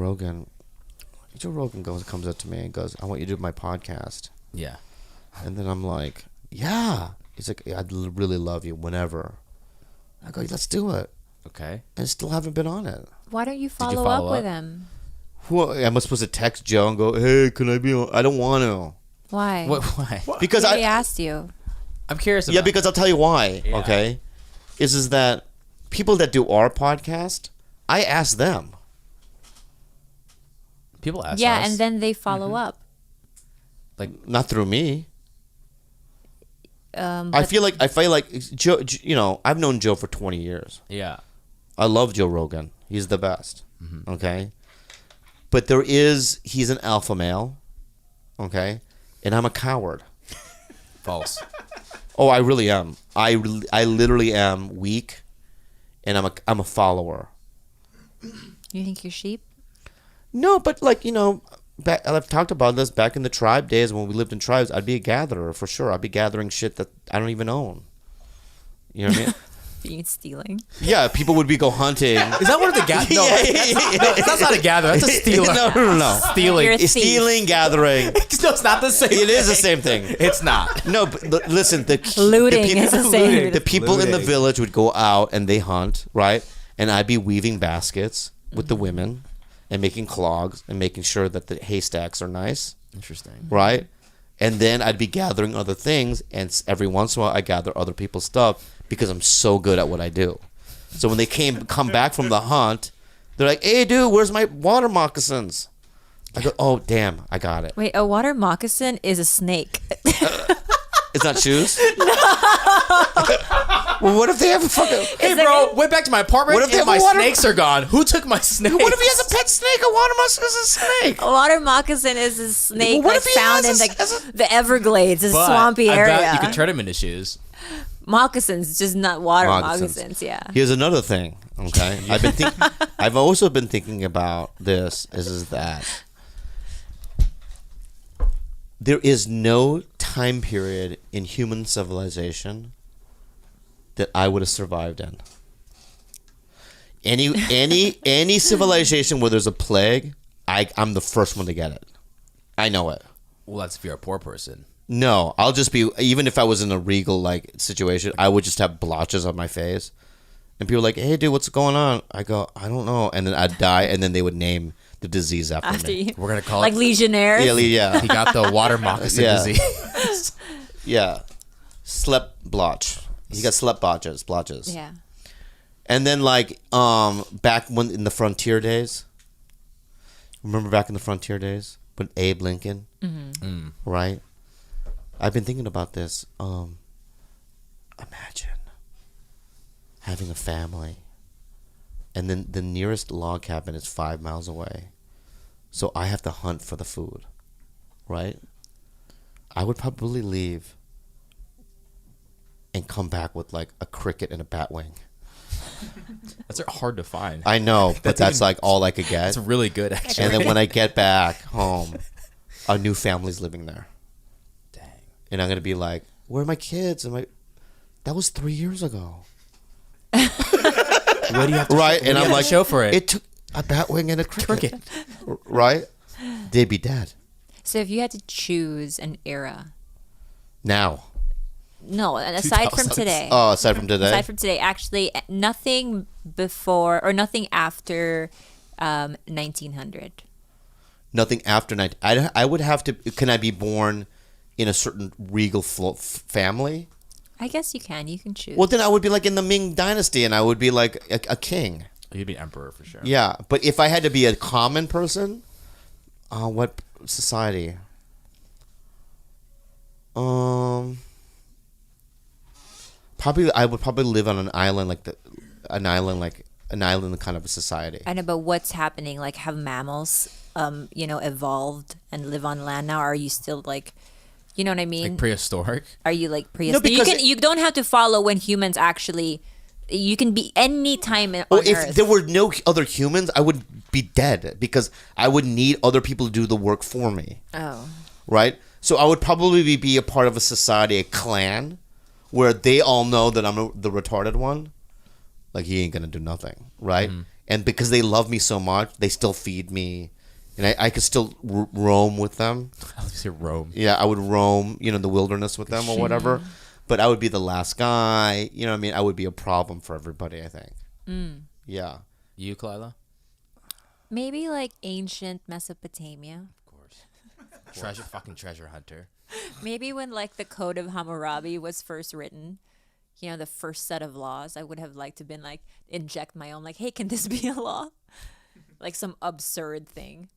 Rogan. Joe Rogan comes up to me and goes, "I want you to do my podcast." Yeah. And then I'm like, "Yeah." He's like, "I'd really love you whenever." I go, "Let's do it." Okay. And still haven't been on it. Why don't you follow, follow up with up? him? Who am I supposed to text Joe and go, "Hey, can I be on?" I don't want to. Why? Why? Because He already asked you. I'm curious about Yeah, because I'll tell you why. Yeah. Okay, is that people that do our podcast, I ask them. people ask Yeah, us. and then they follow up. like Not through me. I But feel like Joe. You know, I've known Joe for 20 years. yeah. I love Joe Rogan. He's the best. Okay, but he's an alpha male. Okay, and I'm a coward. False. Oh, I really am. I literally am weak, and I'm a follower. you think you're sheep? No, but like, you know, I've talked about this back in the tribe days when we lived in tribes. I'd be a gatherer for sure. I'd be gathering shit that I don't even own. You know what I mean? Being stealing. Yeah, people would be go hunting. Is that one of the gather? No, that's not a gather. That's a stealer. No. Stealing. You're a thief. Stealing, gathering. No, it's not the same. It is the same thing. It's not. No, but listen, Looting people, is the same. The people in the Looting. village would go out and they hunt, right? And I'd be weaving baskets with the women and making clogs and making sure that the haystacks are nice, Interesting. right? And then I'd be gathering other things, and every once in a while I gather other people's stuff because I'm so good at what I do. So when they come back from the hunt, they're like, "Hey, dude, where's my water moccasins?" I go, "Oh, damn, I got it." Wait, a water moccasin is a snake. It's not shoes? No. Well, what if they have a fucking... Hey, bro, went back to my apartment What if they and have my a water- snakes are gone. Who took my snakes? What if he has a pet snake? A water musk is a snake. A water moccasin is a snake Well, what that's if he found in has the Everglades, a But swampy I area. bet you could turn them into shoes. Moccasins, just not water Moccasins. moccasins. Yeah. Here's another thing, okay? I've also been thinking about this, is that there is no time period in human civilization that I would have survived in. Any civilization where there's a plague, I'm the first one to get it. I know it. Well, that's if you're a poor person. No, I'll just be, even if I was in a regal like situation, I would just have blotches on my face. And people are like, "Hey, dude, what's going on?" I go, "I don't know." And then I'd die, and then they would name the disease after After me. you, We're gonna call like it. legionnaires. Yeah. He got the water moccasin Yeah. disease. Yeah. Slep blotch. He got slep blotches. Yeah. And then like back when in the frontier days. Remember back in the frontier days when Abe Lincoln, right? I've been thinking about this. Imagine having a family, and then the nearest log cabin is 5 miles away, so I have to hunt for the food, right? I would probably leave and come back with like a cricket and a bat wing. That's hard to find. I know, but that's even- like all I could get. That's really good, actually. And then when I get back home, a new family's living there. Dang. And I'm going to be like, "Where are my kids?" That was 3 years ago. What do you have to Right? show, And I'm like, show for it? It took a bat wing and a cricket. Cricket. Right? They'd be dead. So if you had to choose an era, Now. no, and aside from 2000s. today, Oh, aside from today? aside from today, actually, nothing before or nothing after 1900. Nothing after 90. I would have to... Can I be born in a certain regal family? I guess you can. You can choose. Well, then I would be like in the Ming Dynasty, and I would be like a king. You'd be emperor for sure. Yeah, but if I had to be a common person, what society? Probably I would probably live on an island an island kind of a society. I know, but what's happening? Like, have mammals, evolved and live on land now? Or are you still like, you know what I mean? Like prehistoric. Are you like prehistoric? because you don't have to follow when humans actually. You can be any time on Well, if Earth. there were no other humans, I would be dead because I would need other people to do the work for me. Oh. Right? So I would probably be a part of a society, a clan, where they all know that I'm the retarded one. Like, he ain't gonna do nothing, right? And because they love me so much, they still feed me. And I could still roam with them. I was say roam. Yeah, I would roam, in the wilderness with them or whatever. But I would be the last guy. You know what I mean? I would be a problem for everybody, I think. Yeah. You, Kalila? Maybe like ancient Mesopotamia. Of course. Treasure hunter. Maybe when like the Code of Hammurabi was first written, the first set of laws, I would have liked to been like inject my own like, hey, can this be a law? Like some absurd thing.